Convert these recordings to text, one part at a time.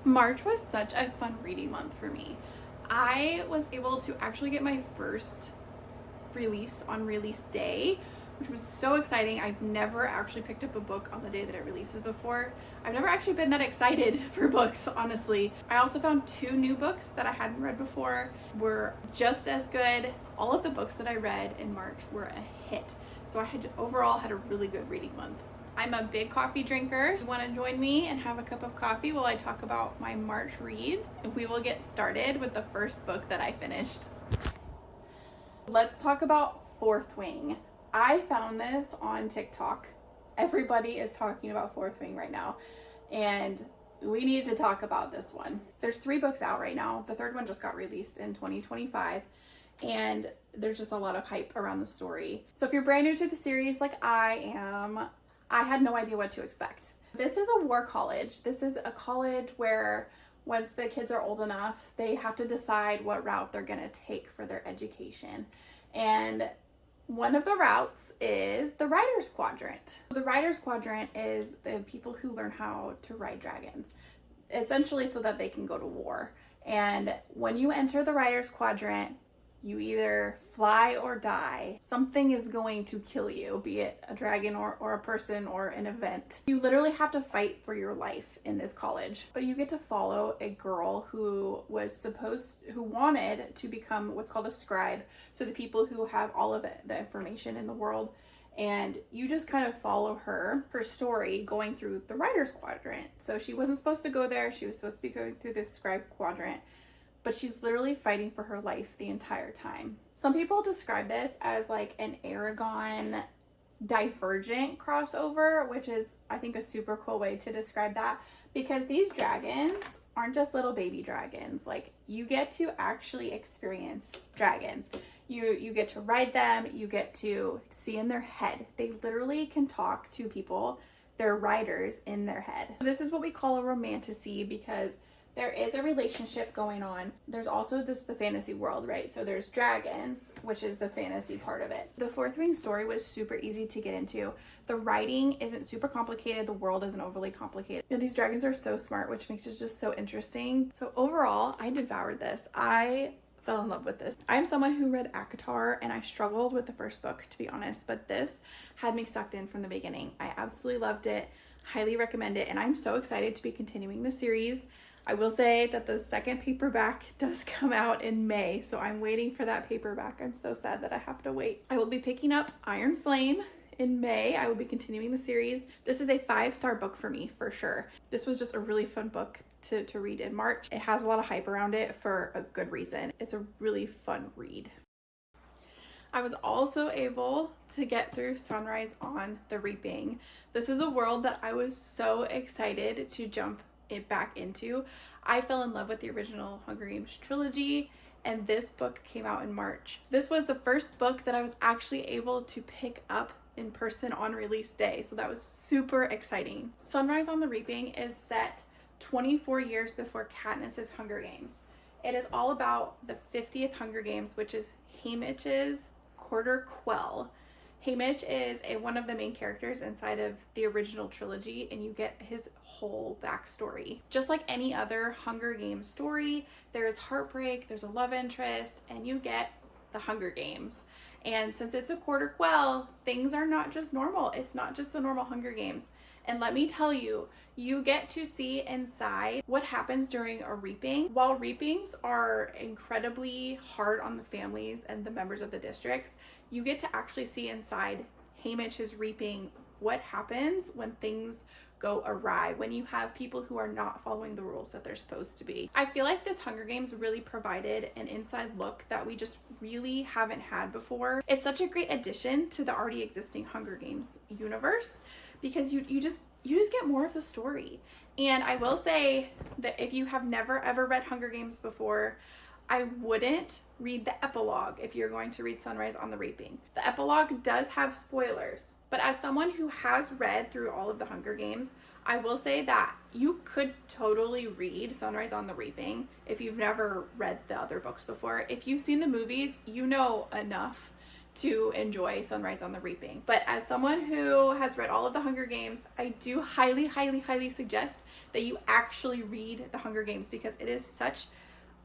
March was such a fun reading month for me. I was able to actually get my first release on release day, which was so exciting. I've never actually picked up a book on the day that it releases before. I've never actually been that excited for books, honestly. I also found 2 new books that I hadn't read before, were just as good. All of the books that I read in March were a hit. So I had overall had a really good reading month. I'm a big coffee drinker. You want to join me and have a cup of coffee while I talk about my March reads? We will get started with the first book that I finished. Let's talk about Fourth Wing. I found this on TikTok. Everybody is talking about Fourth Wing right now, and we need to talk about this one. There's 3 books out right now. The third one just got released in 2025, and there's just a lot of hype around the story. So if you're brand new to the series like I am, I had no idea what to expect. This is a war college. This is a college where once the kids are old enough, they have to decide what route they're gonna take for their education. And one of the routes is the Riders Quadrant. The Riders Quadrant is the people who learn how to ride dragons, essentially so that they can go to war. And when you enter the Riders Quadrant, you either fly or die. Something is going to kill you, be it a dragon or a person or an event. You literally have to fight for your life in this college. But you get to follow a girl who wanted to become what's called a scribe. So the people who have all of the information in the world. And you just kind of follow her story going through the Writer's Quadrant. So she wasn't supposed to go there. She was supposed to be going through the Scribe Quadrant. But she's literally fighting for her life the entire time. Some people describe this as like an Aragon Divergent crossover, which is, I think, a super cool way to describe that, because these dragons aren't just little baby dragons. Like, you get to actually experience dragons. You get to ride them, you get to see in their head. They literally can talk to people, they're riders in their head. This is what we call a romantasy, because there is a relationship going on. There's also the fantasy world, right? So there's dragons, which is the fantasy part of it. The Fourth Wing story was super easy to get into. The writing isn't super complicated. The world isn't overly complicated. And these dragons are so smart, which makes it just so interesting. So overall, I devoured this. I fell in love with this. I'm someone who read ACOTAR, and I struggled with the first book, to be honest, but this had me sucked in from the beginning. I absolutely loved it, highly recommend it, and I'm so excited to be continuing the series. I will say that the second paperback does come out in May, so I'm waiting for that paperback. I'm so sad that I have to wait. I will be picking up Iron Flame in May. I will be continuing the series. This is a 5-star book for me, for sure. This was just a really fun book to read in March. It has a lot of hype around it for a good reason. It's a really fun read. I was also able to get through Sunrise on the Reaping. This is a world that I was so excited to jump it back into. I fell in love with the original Hunger Games trilogy, and this book came out in March. This was the first book that I was actually able to pick up in person on release day, so that was super exciting. Sunrise on the Reaping is set 24 years before Katniss's Hunger Games. It is all about the 50th Hunger Games, which is Haymitch's quarter quell. Haymitch is one of the main characters inside of the original trilogy, and you get his whole backstory. Just like any other Hunger Games story, there is heartbreak, there's a love interest, and you get the Hunger Games. And since it's a quarter quell, things are not just normal. It's not just the normal Hunger Games. And let me tell you, you get to see inside what happens during a reaping. While reapings are incredibly hard on the families and the members of the districts, you get to actually see inside Haymitch's reaping what happens when things go awry, when you have people who are not following the rules that they're supposed to be. I feel like this Hunger Games really provided an inside look that we just really haven't had before. It's such a great addition to the already existing Hunger Games universe, because you just get more of the story. And I will say that if you have never ever read Hunger Games before, I wouldn't read the epilogue if you're going to read Sunrise on the Reaping. The epilogue does have spoilers, but as someone who has read through all of the Hunger Games, I will say that you could totally read Sunrise on the Reaping if you've never read the other books before. If you've seen the movies, you know enough to enjoy Sunrise on the Reaping. But as someone who has read all of the Hunger Games, I do highly, highly, highly suggest that you actually read the Hunger Games, because it is such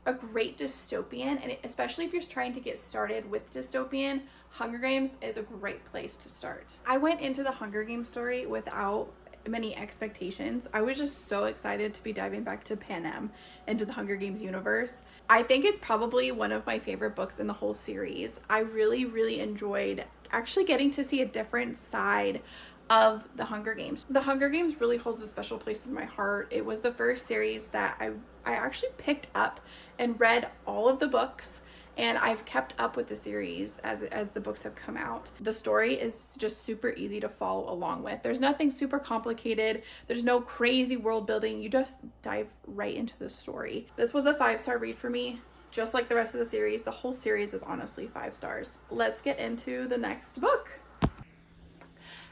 a great dystopian, and especially if you're trying to get started with dystopian, Hunger Games is a great place to start. I went into the Hunger Games story without many expectations. I was just so excited to be diving back to Panem, into the Hunger Games universe. I think it's probably one of my favorite books in the whole series. I really, really enjoyed actually getting to see a different side of the Hunger Games. The Hunger Games really holds a special place in my heart. It was the first series that I actually picked up and read all of the books, and I've kept up with the series as the books have come out. The story is just super easy to follow along with. There's nothing super complicated. There's no crazy world building. You just dive right into the story. This was a 5-star read for me. Just like the rest of the series, the whole series is honestly 5 stars. Let's get into the next book.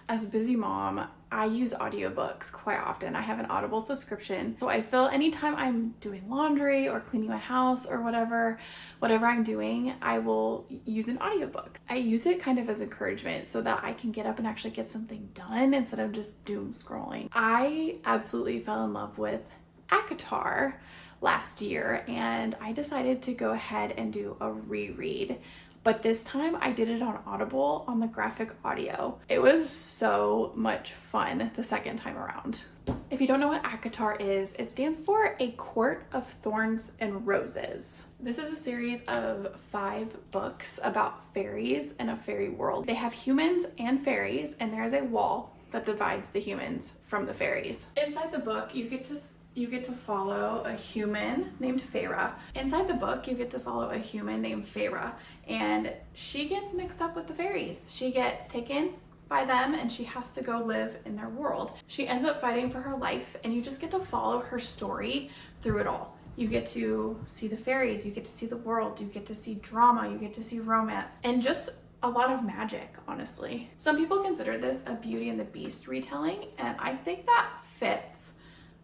As a busy mom, I use audiobooks quite often. I have an Audible subscription. So I feel anytime I'm doing laundry or cleaning my house or whatever I'm doing, I will use an audiobook. I use it kind of as encouragement so that I can get up and actually get something done instead of just doom scrolling. I absolutely fell in love with ACOTAR last year, and I decided to go ahead and do a reread. But this time I did it on Audible on the graphic audio. It was so much fun the second time around. If you don't know what ACOTAR is, it stands for A Court of Thorns and Roses. This is a series of 5 books about fairies in a fairy world. They have humans and fairies, and there is a wall that divides the humans from the fairies. Inside the book, you get to follow a human named Feyre. Inside the book, you get to follow a human named Feyre, and she gets mixed up with the fairies. She gets taken by them and she has to go live in their world. She ends up fighting for her life, and you just get to follow her story through it all. You get to see the fairies, you get to see the world, you get to see drama, you get to see romance, and just a lot of magic, honestly. Some people consider this a Beauty and the Beast retelling, and I think that fits.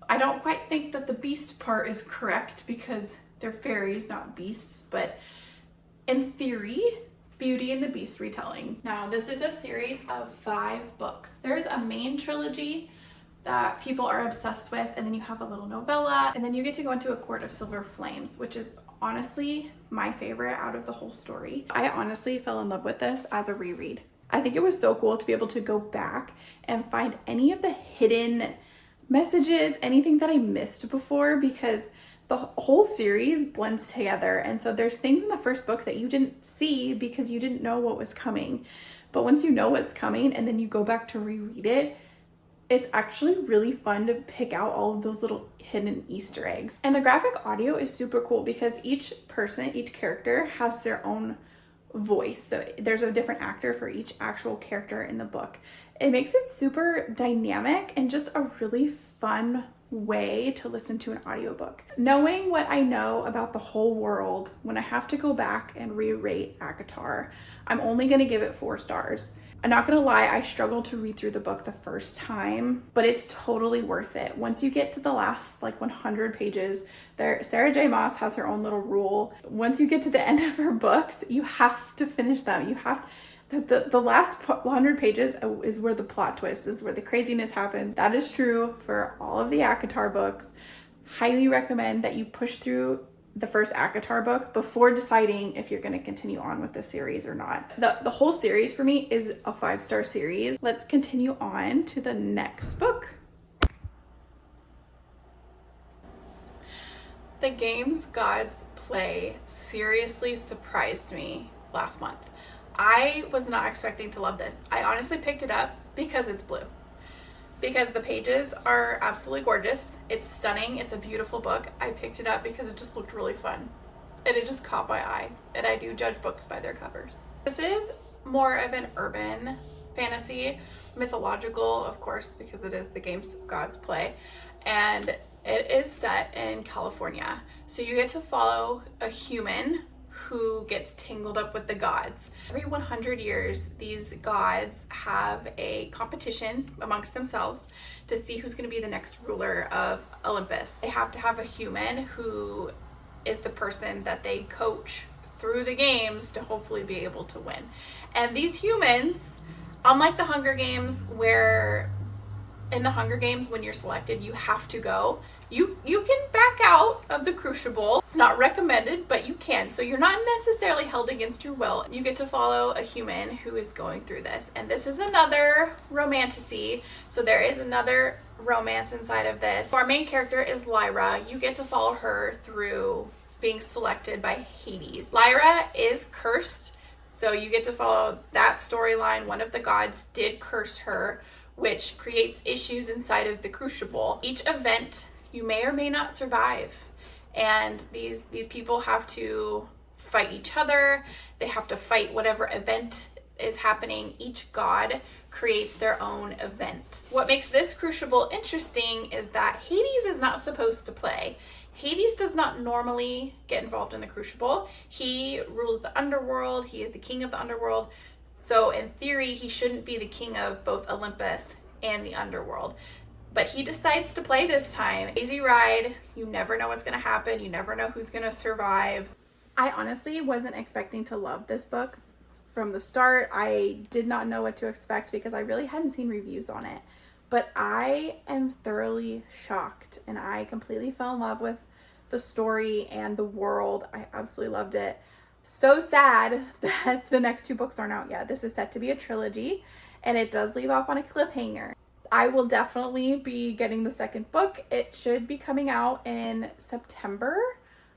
I don't quite think that the beast part is correct because they're fairies, not beasts, but in theory, Beauty and the Beast retelling. Now, this is a series of 5 books. There's a main trilogy that people are obsessed with, and then you have a little novella, and then you get to go into A Court of Silver Flames, which is honestly my favorite out of the whole story. I honestly fell in love with this as a reread. I think it was so cool to be able to go back and find any of the hidden messages, anything that I missed before, because the whole series blends together. And so there's things in the first book that you didn't see because you didn't know what was coming. But once you know what's coming and then you go back to reread it, it's actually really fun to pick out all of those little hidden Easter eggs. And the graphic audio is super cool because each person, each character has their own voice. So there's a different actor for each actual character in the book. It makes it super dynamic and just a really fun way to listen to an audiobook. Knowing what I know about the whole world, when I have to go back and re-rate ACOTAR, I'm only going to give it 4 stars. I'm not going to lie, I struggled to read through the book the first time, but it's totally worth it. Once you get to the last 100 pages, Sarah J. Maas has her own little rule. Once you get to the end of her books, you have to finish them. You have the last 100 pages is where the plot twist is, where the craziness happens. That is true for all of the ACOTAR books. Highly recommend that you push through the first ACOTAR book before deciding if you're going to continue on with the series or not. The whole series for me is a 5-star series. Let's continue on to the next book. The Games Gods Play seriously surprised me last month. I was not expecting to love this. I honestly picked it up because it's blue. Because the pages are absolutely gorgeous. It's stunning. It's a beautiful book. I picked it up because it just looked really fun. And it just caught my eye. And I do judge books by their covers. This is more of an urban fantasy, mythological, of course, because it is The Games Gods Play. And it is set in California. So you get to follow a human who gets tangled up with the gods. Every 100 years, these gods have a competition amongst themselves to see who's going to be the next ruler of Olympus. They have to have a human who is the person that they coach through the games to hopefully be able to win. And these humans, unlike the Hunger Games, where in the Hunger Games, when you're selected, you have to go. You can back out of the Crucible. It's not recommended, but you can. So you're not necessarily held against your will. You get to follow a human who is going through this. And this is another Romantasy. So there is another romance inside of this. So our main character is Lyra. You get to follow her through being selected by Hades. Lyra is cursed. So you get to follow that storyline. One of the gods did curse her, which creates issues inside of the Crucible. Each event you may or may not survive, and these people have to fight each other. They have to fight whatever event is happening. Each god creates their own event. What makes this Crucible interesting is that Hades is not supposed to play. Hades does not normally get involved in the Crucible. He rules the underworld. He is the king of the underworld. So in theory, he shouldn't be the king of both Olympus and the underworld. But he decides to play this time. Easy ride. You never know what's going to happen. You never know who's going to survive. I honestly wasn't expecting to love this book from the start. I did not know what to expect because I really hadn't seen reviews on it. But I am thoroughly shocked, and I completely fell in love with the story and the world. I absolutely loved it. So sad that the next 2 books aren't out yet. This is set to be a trilogy, and it does leave off on a cliffhanger. I will definitely be getting the second book. It should be coming out in September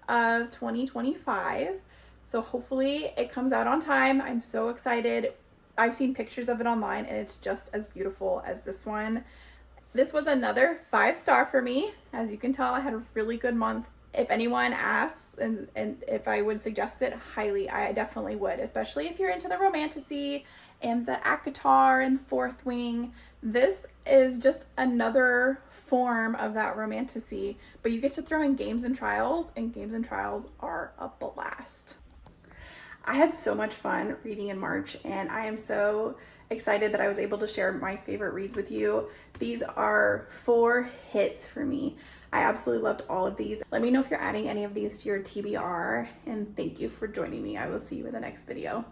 of 2025. So hopefully it comes out on time. I'm so excited. I've seen pictures of it online, and it's just as beautiful as this one. This was another 5-star for me. As you can tell, I had a really good month. If anyone asks and if I would suggest it, highly, I definitely would, especially if you're into the Romantasy and the ACOTAR and the Fourth Wing. This is just another form of that Romantasy, but you get to throw in games and trials are a blast. I had so much fun reading in March, and I am so excited that I was able to share my favorite reads with you. These are 4 hits for me. I absolutely loved all of these. Let me know if you're adding any of these to your TBR, and thank you for joining me. I will see you in the next video.